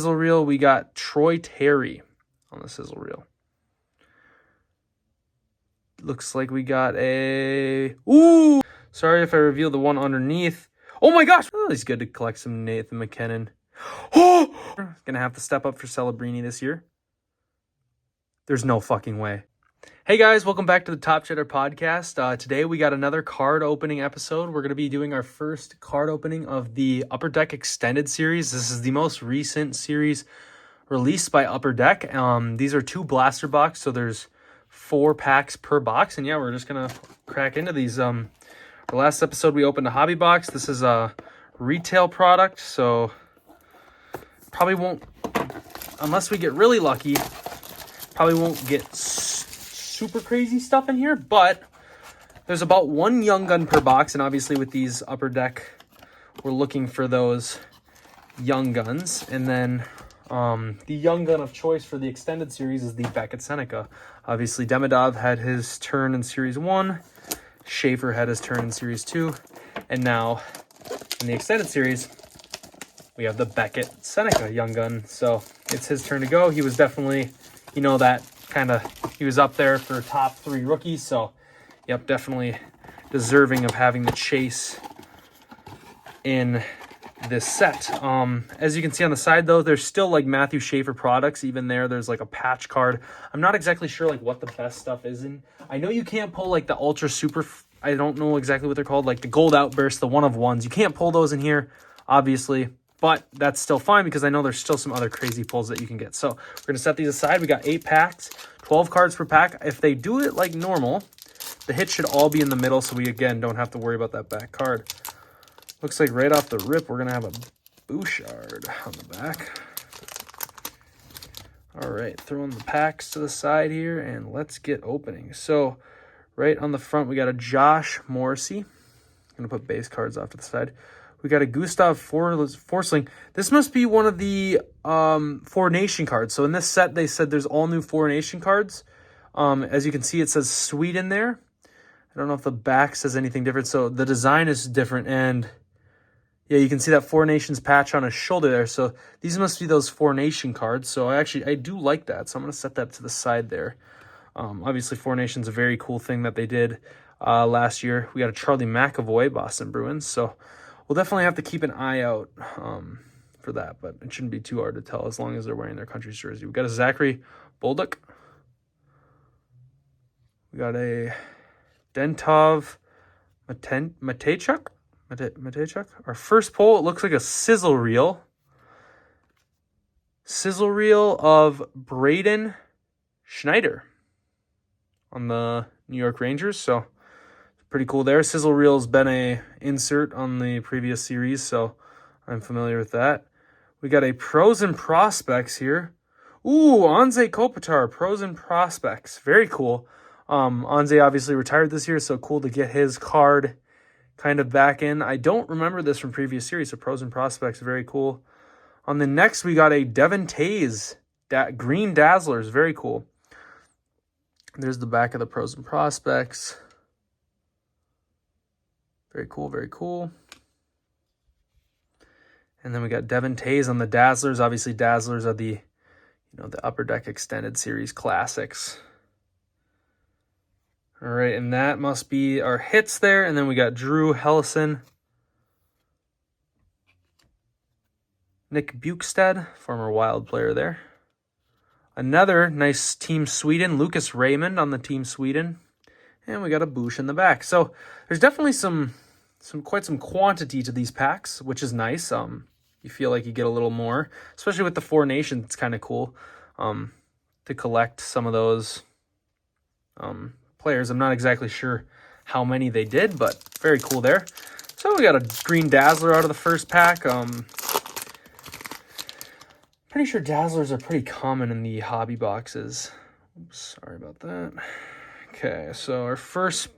Sizzle reel, we got Troy Terry on the sizzle reel. Looks like we got a... Ooh! Sorry if I revealed the one underneath. Oh my gosh! Oh, he's good to collect some Nathan McKinnon. Oh! Gonna have to step up for Celebrini this year. There's no fucking way. Hey guys, welcome back to the Top Cheddar Podcast. Today we got another card opening episode. We're going to be doing our first card opening of the Upper Deck Extended Series. This is the most recent series released by Upper Deck. These are 2 blaster box, so there's 4 packs per box. And yeah, we're just going to crack into these. The last episode we opened a hobby box. This is a retail product, so probably won't, unless we get really lucky, probably won't get super crazy stuff in here, but there's about 1 Young Gun per box, and obviously with these Upper Deck, we're looking for those Young Guns. And then the Young Gun of choice for the extended series is the Beckett Seneca. Obviously, Demidov had his turn in Series 1, Schaefer had his turn in Series 2, and now in the extended series, we have the Beckett Seneca Young Gun. So it's his turn to go. He was definitely, you know, that kind of, he was up there for top 3 rookies. So, yep, definitely deserving of having the chase in this set. As you can see on the side, though, there's still like Matthew Schaefer products. Even there's like a patch card. I'm not exactly sure like what the best stuff is in. I know you can't pull like the Ultra Super, I don't know exactly what they're called, like the Gold Outburst, the 1-of-1s. You can't pull those in here, obviously. But that's still fine because I know there's still some other crazy pulls that you can get. So we're going to set these aside. We got 8 packs, 12 cards per pack. If they do it like normal, the hits should all be in the middle, so we, again, don't have to worry about that back card. Looks like right off the rip, we're going to have a Bouchard on the back. All right, throwing the packs to the side here, and let's get opening. So right on the front, we got a Josh Morrissey. I'm going to put base cards off to the side. We got a Gustav Forsling. This must be one of the 4 Nation cards. So in this set, they said there's all new 4 Nation cards. As you can see, it says Sweden there. I don't know if the back says anything different. So the design is different. And yeah, you can see that 4 Nations patch on his shoulder there. So these must be those 4 Nation cards. So I do like that. So I'm going to set that to the side there. Obviously, 4 Nations a very cool thing that they did last year. We got a Charlie McAvoy, Boston Bruins. So we'll definitely have to keep an eye out for that, but it shouldn't be too hard to tell as long as they're wearing their country's jersey. We got a Zachary Bolduc. We got a Dentov Matejchuk. Our first pull, it looks like a sizzle reel. Sizzle reel of Braden Schneider on the New York Rangers. So pretty cool there. Sizzle reel's been a insert on the previous series, so I'm familiar with that. We got a Pros and Prospects here. Ooh, Anze Kopitar, Pros and Prospects. Very cool. Anze obviously retired this year, so cool to get his card kind of back in. I don't remember this from previous series, so Pros and Prospects, very cool. On the next, we got a Devin Tays, Green Dazzlers, very cool. There's the back of the Pros and Prospects. Very cool, very cool. And then we got Devin Tays on the Dazzlers. Obviously, Dazzlers are the, the Upper Deck Extended Series classics. All right, and that must be our hits there. And then we got Drew Hellison. Nick Bukestad, former Wild player there. Another nice Team Sweden, Lucas Raymond on the Team Sweden. And we got a Boosh in the back. So there's definitely quite some quantity to these packs, which is nice. You feel like you get a little more, especially with the 4 Nations. It's kind of cool to collect some of those players. I'm not exactly sure how many they did, but very cool there. So we got a Green Dazzler out of the first pack. Pretty sure Dazzlers are pretty common in the hobby boxes. Oops, sorry about that. Okay, so our first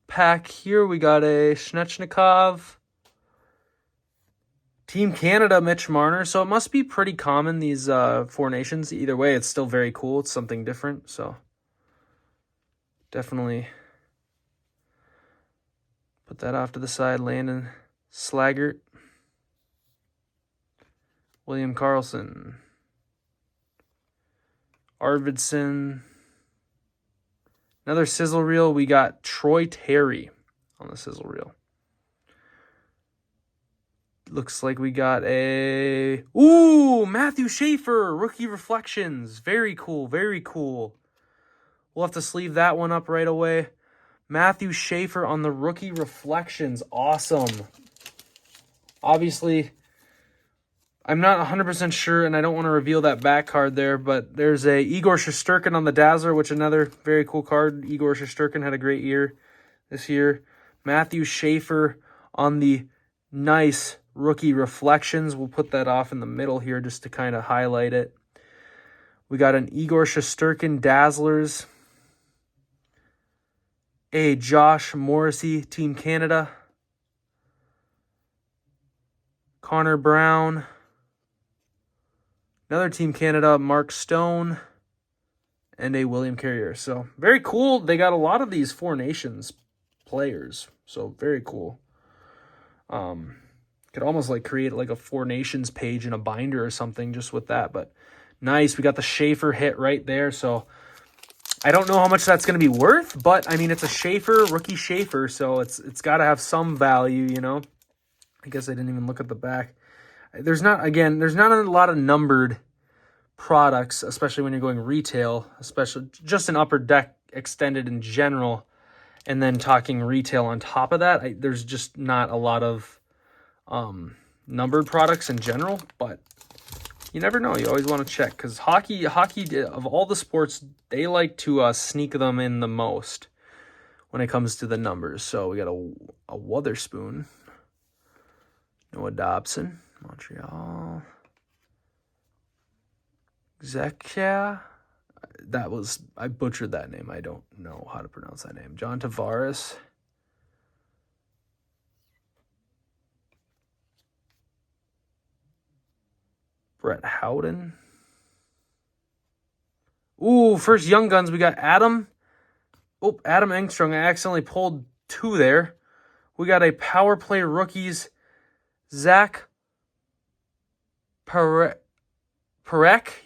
pack here, we got a Svechnikov. Team Canada, Mitch Marner. So it must be pretty common, these 4 Nations. Either way, it's still very cool. It's something different, so definitely put that off to the side. Landon Slaggert. William Karlsson. Arvidsson. Another sizzle reel. We got Troy Terry on the sizzle reel. Looks like we got a... Ooh, Matthew Schaefer, Rookie Reflections. Very cool, very cool. We'll have to sleeve that one up right away. Matthew Schaefer on the Rookie Reflections. Awesome. Obviously, I'm not 100% sure, and I don't want to reveal that back card there, but there's a Igor Shesterkin on the Dazzler, which another very cool card. Igor Shesterkin had a great year this year. Matthew Schaefer on the nice Rookie Reflections. We'll put that off in the middle here just to kind of highlight it. We got an Igor Shesterkin Dazzlers. A Josh Morrissey, Team Canada. Connor Brown. Another Team Canada, Mark Stone. And a William Carrier. So, very cool. They got a lot of these Four Nations players. So, very cool. Could almost like create like a Four Nations page in a binder or something just with that. But nice. We got the Schaefer hit right there. So, I don't know how much that's going to be worth. But, I mean, it's a Schaefer, rookie Schaefer. So, it's got to have some value, you know. I guess I didn't even look at the back. There's not a lot of numbered products, especially when you're going retail, especially just an Upper Deck Extended in general, and then talking retail on top of that. There's just not a lot of numbered products in general, but you never know. You always want to check, because hockey, of all the sports, they like to sneak them in the most when it comes to the numbers. So we got a Wotherspoon, Noah Dobson, Montreal. Zekia. I butchered that name. I don't know how to pronounce that name. John Tavares. Brett Howden. Ooh, first Young Guns, we got Adam. Oh, Adam Engstrom. I accidentally pulled two there. We got a Power Play Rookies, Zach Parekh.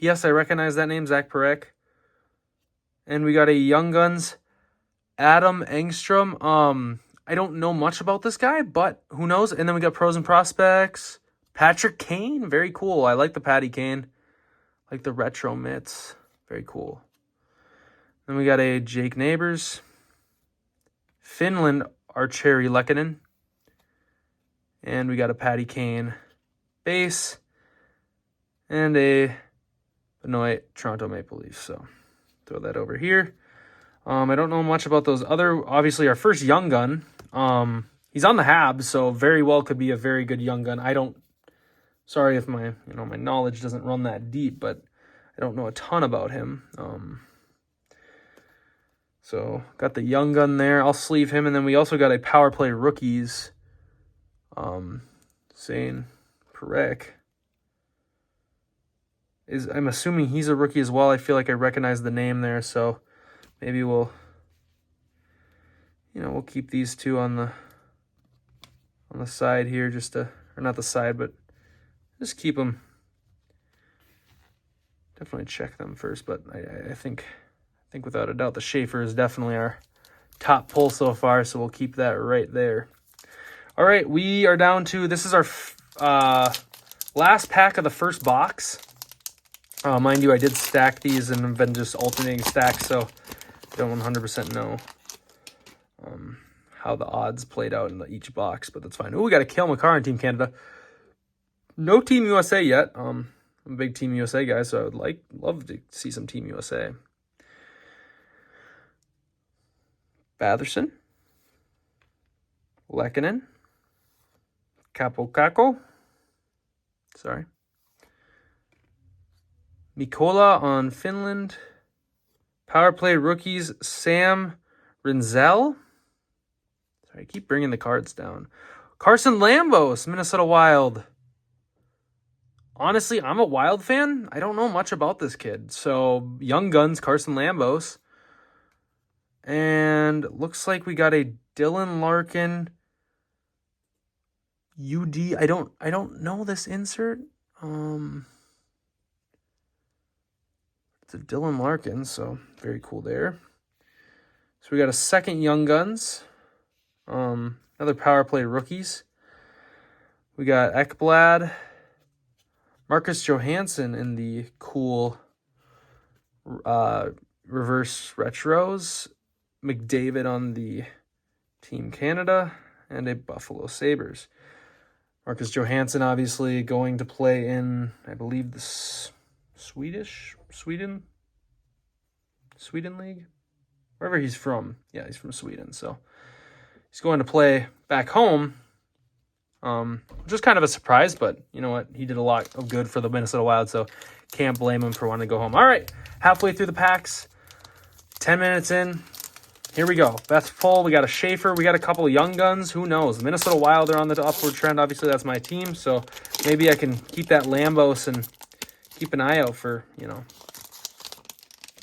Yes, I recognize that name, Zach Parekh. And we got a Young Guns, Adam Engstrom. I don't know much about this guy, but who knows? And then we got Pros and Prospects. Patrick Kane, very cool. I like the Patty Kane. Like the retro mitts. Very cool. Then we got a Jake Neighbors. Finland, Archeri Lehkonen. And we got a Patty Kane base. And a Benoit Toronto Maple Leafs. So throw that over here. I don't know much about those other. Obviously, our first Young Gun. He's on the Habs, so very well could be a very good Young Gun. Sorry if my knowledge doesn't run that deep, but I don't know a ton about him. So got the Young Gun there. I'll sleeve him, and then we also got a Power Play Rookies. Zane Parekh. I'm assuming he's a rookie as well. I feel like I recognize the name there, so maybe we'll keep these two on the side here, or not the side, but just keep them. Definitely check them first, but I think without a doubt the Schaefer is definitely our top pull so far, so we'll keep that right there. All right, we are down to, this is our last pack of the first box. Mind you, I did stack these and have been just alternating stacks, so I don't 100% know how the odds played out in each box, but that's fine. Oh, we got a Cale Makar on Team Canada. No Team USA yet. I'm a big Team USA guy, so I would love to see some Team USA. Batherson. Lehkonen. Capo. Sorry. Mikola on Finland. Power Play Rookies, Sam Rinzel. Sorry, I keep bringing the cards down. Carson Lambos, Minnesota Wild. Honestly, I'm a Wild fan. I don't know much about this kid. So, Young Guns, Carson Lambos. And looks like we got a Dylan Larkin UD. I don't know this insert. to Dylan Larkin, so very cool there. So we got a second Young Guns. Another power play rookies. We got Ekblad, Marcus Johansson in the cool reverse retros, McDavid on the Team Canada, and a Buffalo Sabres. Marcus Johansson obviously going to play in, I believe, the Sweden League, wherever he's from. Yeah, he's from Sweden, so he's going to play back home, which is kind of a surprise, but you know what? He did a lot of good for the Minnesota Wild, so can't blame him for wanting to go home. All right, halfway through the packs, 10 minutes in. Here we go. Best pull. We got a Schaefer. We got a couple of Young Guns. Who knows? The Minnesota Wild are on the upward trend. Obviously, that's my team, so maybe I can keep that Lambos and keep an eye out for,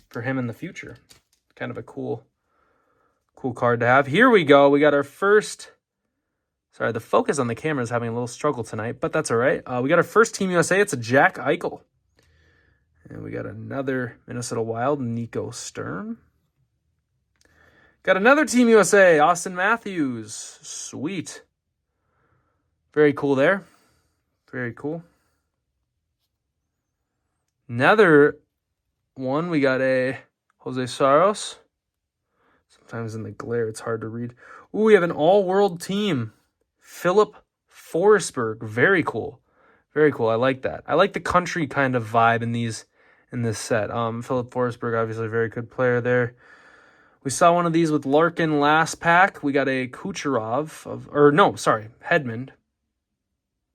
for him in the future. Kind of a cool card to have. Here we go. We got our first. Sorry, the focus on the camera is having a little struggle tonight, but that's all right. We got our first Team USA. It's a Jack Eichel. And we got another Minnesota Wild, Nico Sturm. Got another Team USA, Austin Matthews. Sweet. Very cool there. Very cool. Another one, we got a Jose Saros. Sometimes in the glare, it's hard to read. Ooh, we have an all-world team. Philip Forsberg. Very cool. Very cool. I like that. I like the country kind of vibe in this set. Philip Forsberg, obviously a very good player there. We saw one of these with Larkin last pack. We got a Kucherov Hedman.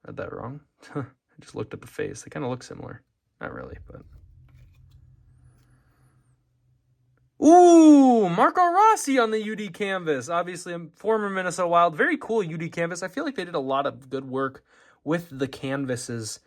Read that wrong. I just looked at the face. They kind of look similar. Not really, but. Ooh, Marco Rossi on the UD canvas. Obviously, a former Minnesota Wild. Very cool UD canvas. I feel like they did a lot of good work with the canvases.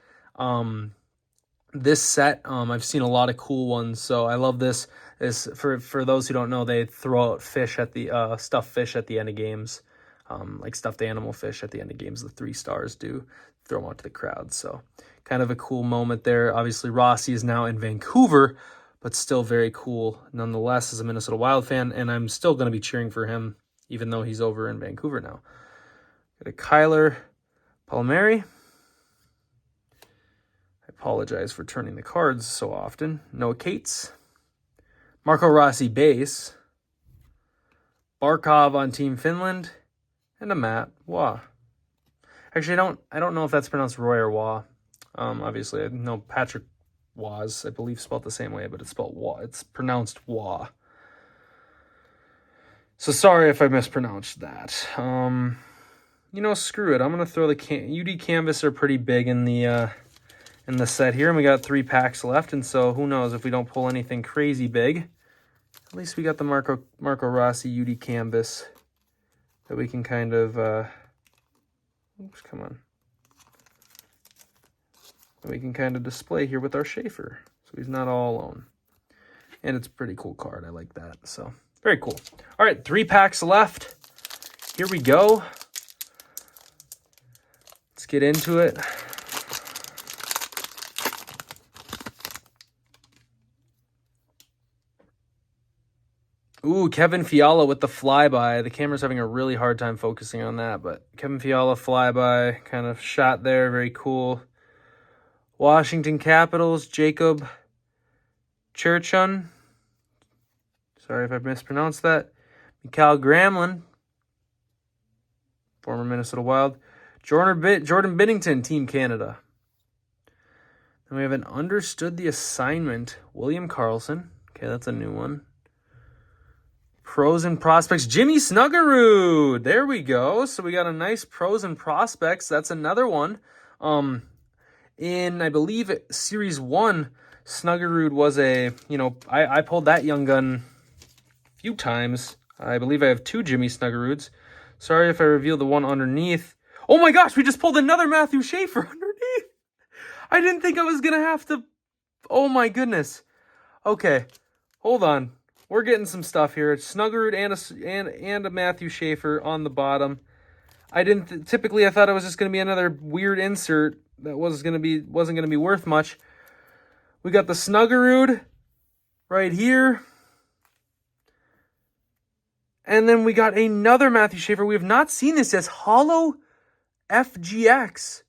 This set, I've seen a lot of cool ones, so I love this. Is for those who don't know, they throw out fish at the stuffed fish at the end of games, like stuffed animal fish at the end of games. The 3 stars do throw them out to the crowd, so kind of a cool moment there. Obviously, Rossi is now in Vancouver, but still very cool nonetheless as a Minnesota Wild fan, and I'm still going to be cheering for him even though he's over in Vancouver now. Got a Kyler Palmieri. I apologize for turning the cards so often. Noah Cates. Marco Rossi base. Barkov on Team Finland. And a Matt Waugh. Actually, I don't know if that's pronounced Roy or Waugh. Obviously, I know Patrick Waugh's, I believe, spelled the same way, but it's spelled Waugh. It's pronounced Waugh. So sorry if I mispronounced that. Screw it. I'm going to throw the UD canvas are pretty big in the set here, and we got 3 packs left, and so who knows if we don't pull anything crazy big. At least we got the Marco Rossi UD canvas that we can kind of, that we can kind of display here with our Schaefer. So he's not all alone. And it's a pretty cool card. I like that. So very cool. All right, 3 packs left. Here we go. Let's get into it. Ooh, Kevin Fiala with the flyby. The camera's having a really hard time focusing on that, but Kevin Fiala flyby, kind of shot there, very cool. Washington Capitals, Jacob Churchun. Sorry if I mispronounced that. Mikael Gramlin, former Minnesota Wild. Jordan Binnington, Team Canada. Then we have an understood the assignment, William Karlsson. Okay, that's a new one. Pros and prospects, Jimmy Snuggerud. There we go. So we got a nice pros and prospects. That's another one. In, I believe, Series 1, Snuggerud was I pulled that young gun a few times. I believe I have 2 Jimmy Snuggeruds. Sorry if I reveal the one underneath. Oh my gosh, we just pulled another Matthew Schaefer underneath. I didn't think I was going to have to. Oh my goodness. Okay, hold on. We're getting some stuff here. It's Snuggerud and a Matthew Schaefer on the bottom. I didn't typically. I thought it was just going to be another weird insert that wasn't going to be worth much. We got the Snuggerud right here. And then we got another Matthew Schaefer. We have not seen this as Holo FGX.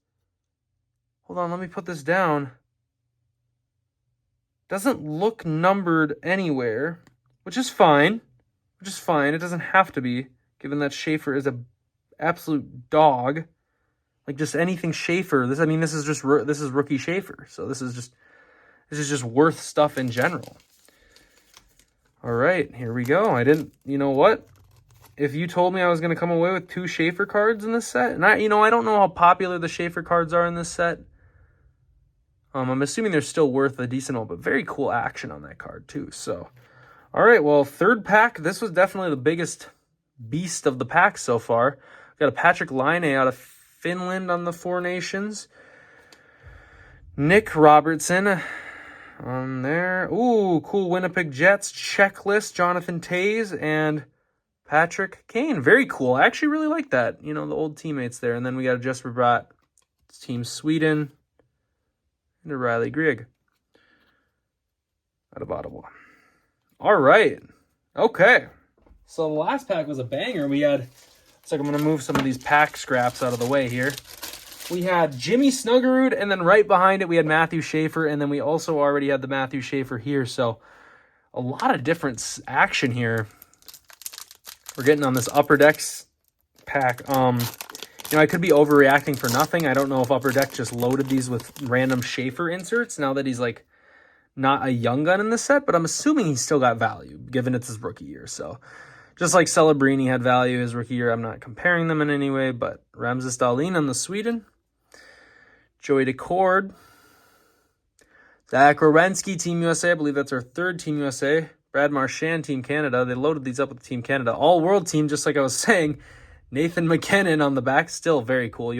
Hold on, let me put this down. Doesn't look numbered anywhere, which is fine. It doesn't have to be, given that Schaefer is a absolute dog. Like just anything Schaefer. This is rookie Schaefer. So this is just worth stuff in general. All right, here we go. You know what? If you told me I was going to come away with 2 Schaefer cards in this set, and I don't know how popular the Schaefer cards are in this set. I'm assuming they're still worth a decent amount, but very cool action on that card too. So, all right, well, third pack. This was definitely the biggest beast of the pack so far. Got a Patrick Laine out of Finland on the Four Nations. Nick Robertson on there. Ooh, cool Winnipeg Jets checklist. Jonathan Toews and Patrick Kane. Very cool. I actually really like that. The old teammates there. And then we got a Jesper Bratt, Team Sweden, and a Riley Grigg out of Ottawa. All right. Okay. So the last pack was a banger. We had, it's like I'm going to move some of these pack scraps out of the way here. We had Jimmy Snuggerud, and then right behind it we had Matthew Schaefer, and then we also already had the Matthew Schaefer here. So a lot of different action here. We're getting on this Upper Decks pack. I could be overreacting for nothing. I don't know if Upper Deck just loaded these with random Schaefer inserts now that he's like not a young gun in the set, but I'm assuming he's still got value given it's his rookie year. So just like Celebrini had value his rookie year, I'm not comparing them in any way, but Ramses Dahlin on the Sweden, Joey Decord, Zach Werenski, Team USA. I believe that's our third Team USA. Brad Marchand, Team Canada. They loaded these up with Team Canada. All-World team, just like I was saying. Nathan MacKinnon on the back. Still very cool.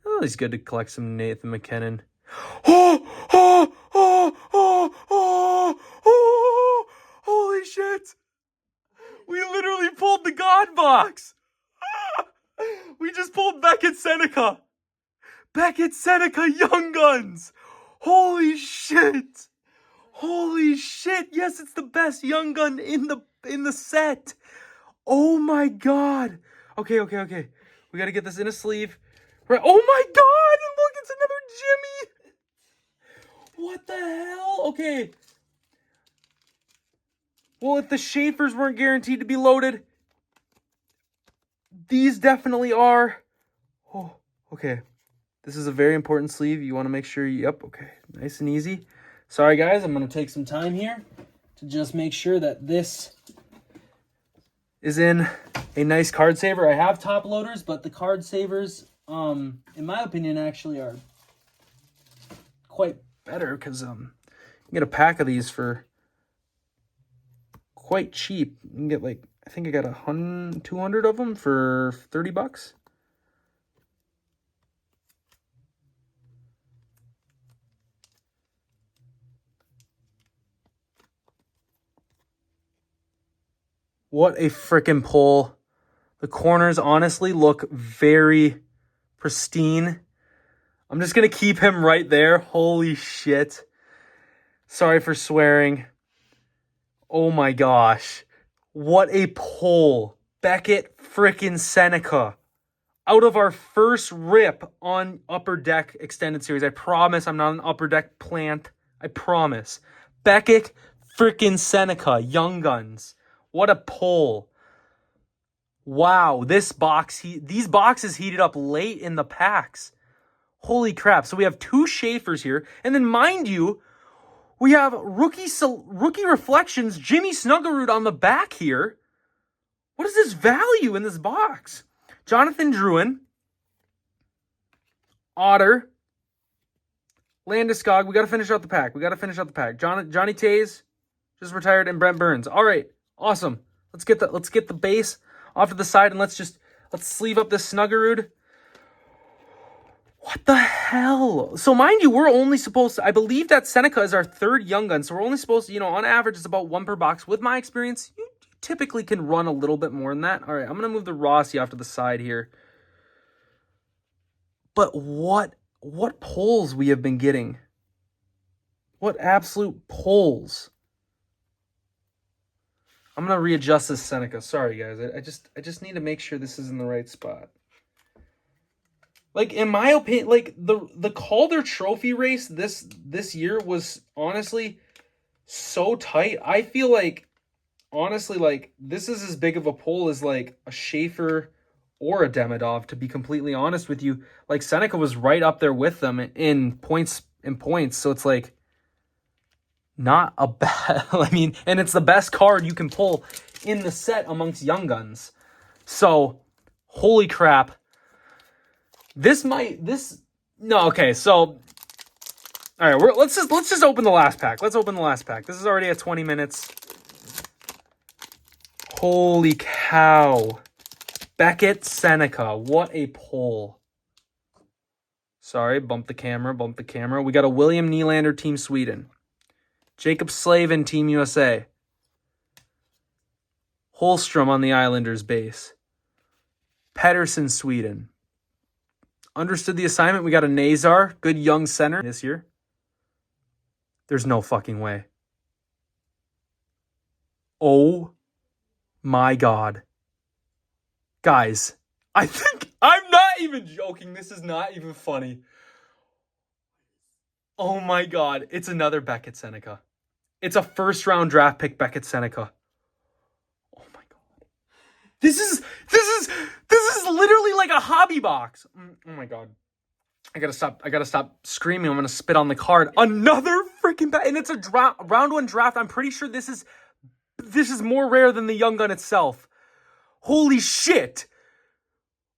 Always good to collect some Nathan MacKinnon. Holy shit. We literally pulled the God box. We just pulled Beckett Seneca. Beckett Seneca Young Guns. Holy shit. Holy shit. Yes, it's the best Young Gun in the set. Oh my god. Okay. We got to get this in a sleeve. Right. Oh my god. And look, it's another Jimmy. What the hell? Okay. Well, if the Schaefers weren't guaranteed to be loaded, these definitely are. Oh, okay. This is a very important sleeve. You want to make sure yep, okay. Nice and easy. Sorry, guys. I'm going to take some time here to just make sure that this is in a nice card saver. I have top loaders, but the card savers, in my opinion, actually are quite better because you can get a pack of these for quite cheap. You can get like, I think I got 200 of them for $30. What a freaking pull. The corners honestly look very pristine. I'm just going to keep him right there. Holy shit. Sorry for swearing. Oh my gosh. What a pull. Beckett freaking Seneca. Out of our first rip on Upper Deck Extended Series. I promise I'm not an Upper Deck plant. I promise. Beckett freaking Seneca. Young Guns. What a pull. Wow, these boxes heated up late in the packs. Holy crap. So we have 2 Schaefers here. And then mind you, we have rookie reflections, Jimmy Snuggerud on the back here. What is this value in this box? Jonathan Drouin, Otter, Landeskog. We got to finish out the pack. Johnny Toews just retired, and Brent Burns. All right. Awesome. Let's get the base off to the side and let's sleeve up this Snuggerud. What the hell? So mind you, we're only supposed to, I believe that Seneca is our third Young Gun. So we're only supposed to, on average, it's about 1 per box. With my experience, you typically can run a little bit more than that. All right, I'm going to move the Rossi off to the side here. But what pulls we have been getting. What absolute pulls. I'm gonna readjust this Seneca. Sorry guys, I just need to make sure this is in the right spot. Like, in my opinion, like the Calder Trophy race this year was honestly so tight. I feel like, honestly, like, this is as big of a pull as like a Schaefer or a Demidov, to be completely honest with you. Like, Seneca was right up there with them in points, so it's like not a bad I mean, and it's the best card you can pull in the set amongst Young Guns. So, holy crap. Okay, so all right, let's just open the last pack. Let's open the last pack. This is already at 20 minutes. Holy cow. Beckett Seneca, what a pull. Sorry, bump the camera. We got a William Nylander, Team Sweden. Jacob Slavin, Team USA. Holstrom on the Islanders base. Pettersson, Sweden. Understood the assignment. We got a Nazar, good young center this year. There's no fucking way. Oh my God. Guys, I think I'm not even joking. This is not even funny. Oh my God. It's another Beckett Seneca. It's a first round draft pick Beckett Seneca. Oh my God. This is literally like a hobby box. Oh my God. I gotta stop screaming. I'm gonna spit on the card. Another freaking and it's a round one draft. I'm pretty sure this is more rare than the Young Gun itself. Holy shit.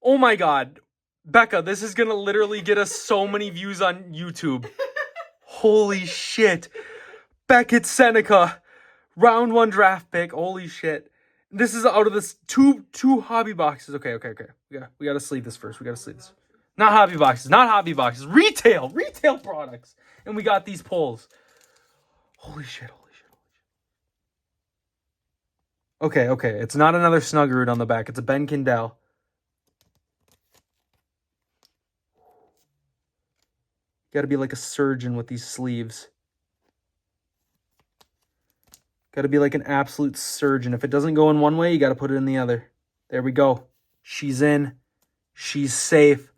Oh my God. Becca, this is gonna literally get us so many views on YouTube. Holy shit. Beckett Seneca, round one draft pick. Holy shit. This is out of this two hobby boxes. Okay. We gotta sleeve this first. Not hobby boxes. Retail products. And we got these pulls. Holy shit. Okay. It's not another Snuggerud on the back. It's a Ben Kindell. Gotta be like a surgeon with these sleeves. Gotta be like an absolute surgeon. If it doesn't go in one way, you gotta put it in the other. There we go. She's in. She's safe.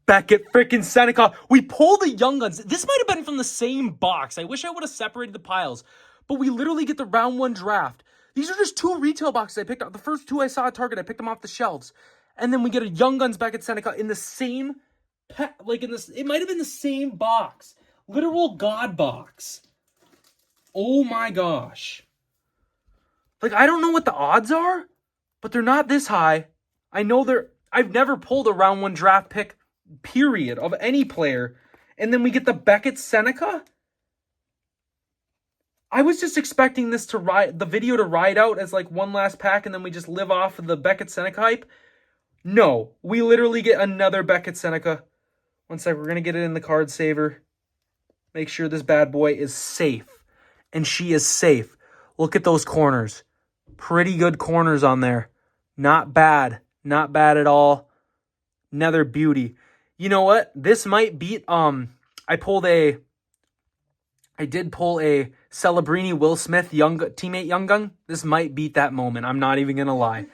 Beckett freaking Seneca. We pulled the Young Guns. This might have been from the same box. I wish I would have separated the piles. But we literally get the round one draft. These are just two retail boxes I picked up. The first two I saw at Target, I picked them off the shelves. And then we get a Young Guns Beckett Seneca in the same, it might have been the same box. Literal God box. Oh my gosh. Like, I don't know what the odds are, but they're not this high. I've never pulled a round one draft pick, period, of any player. And then we get the Beckett Seneca. I was just expecting this the video to ride out as like one last pack and then we just live off of the Beckett Seneca hype. No, we literally get another Beckett Seneca. One sec, we're going to get it in the card saver. Make sure this bad boy is safe. And she is safe. Look at those corners. Pretty good corners on there. Not bad. Not bad at all. Another beauty. You know what? This might beat, I did pull a Celebrini Will Smith teammate Young Gun. This might beat that moment. I'm not even going to lie.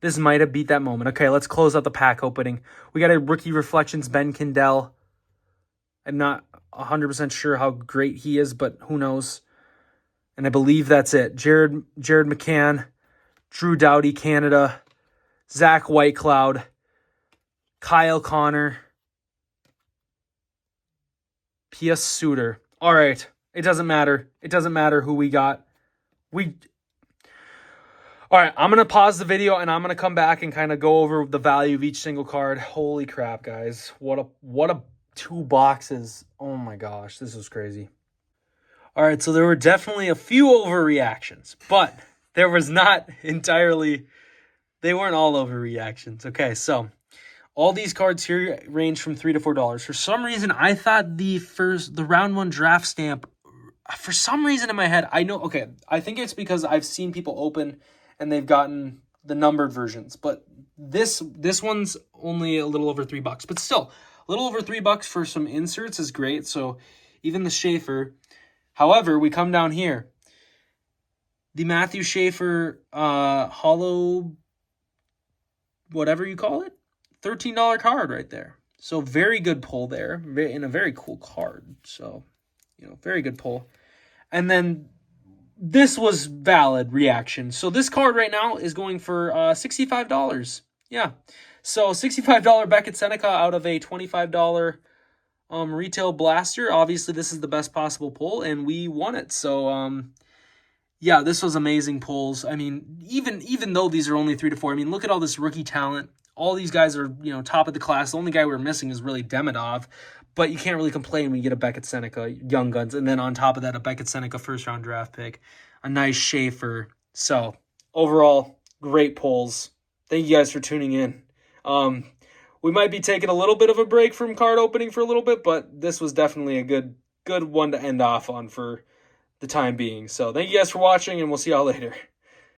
This might have beat that moment. Okay, let's close out the pack opening. We got a Rookie Reflections Ben Kindell. I'm not 100% sure how great he is, but who knows. And I believe that's it. Jared McCann, Drew Doughty, Canada, Zach Whitecloud, Kyle Connor, P.S. Suter. All right. It doesn't matter. Who we got. All right. I'm going to pause the video and I'm going to come back and kind of go over the value of each single card. Holy crap, guys. What a 2 boxes. Oh my gosh. This is crazy. All right. So there were definitely a few overreactions, but there was not entirely, they weren't all overreactions. Okay. So all these cards here range from $3 to $4. For some reason, I thought the round one draft stamp, for some reason in my head, I think it's because I've seen people open and they've gotten the numbered versions. But this one's only a little over $3. But still, a little over $3 for some inserts is great. So even the Schaefer. However, we come down here. the Matthew Schaefer hollow, whatever you call it, $13 card right there. So very good pull there, in a very cool card. So, very good pull. And then this was valid reaction. So this card right now is going for $65. Yeah. So $65 Beckett Seneca out of a $25 retail blaster. Obviously, this is the best possible pull, and we won it. So, yeah, this was amazing pulls. I mean, even though these are only 3 to 4, I mean, look at all this rookie talent. All these guys are, top of the class. The only guy we're missing is really Demidov, but you can't really complain when you get a Beckett Seneca, Young Guns, and then on top of that, a Beckett Seneca first-round draft pick, a nice Schaefer. So, overall, great pulls. Thank you guys for tuning in. We might be taking a little bit of a break from card opening for a little bit, but this was definitely a good one to end off on for the time being. So, thank you guys for watching, and we'll see y'all later.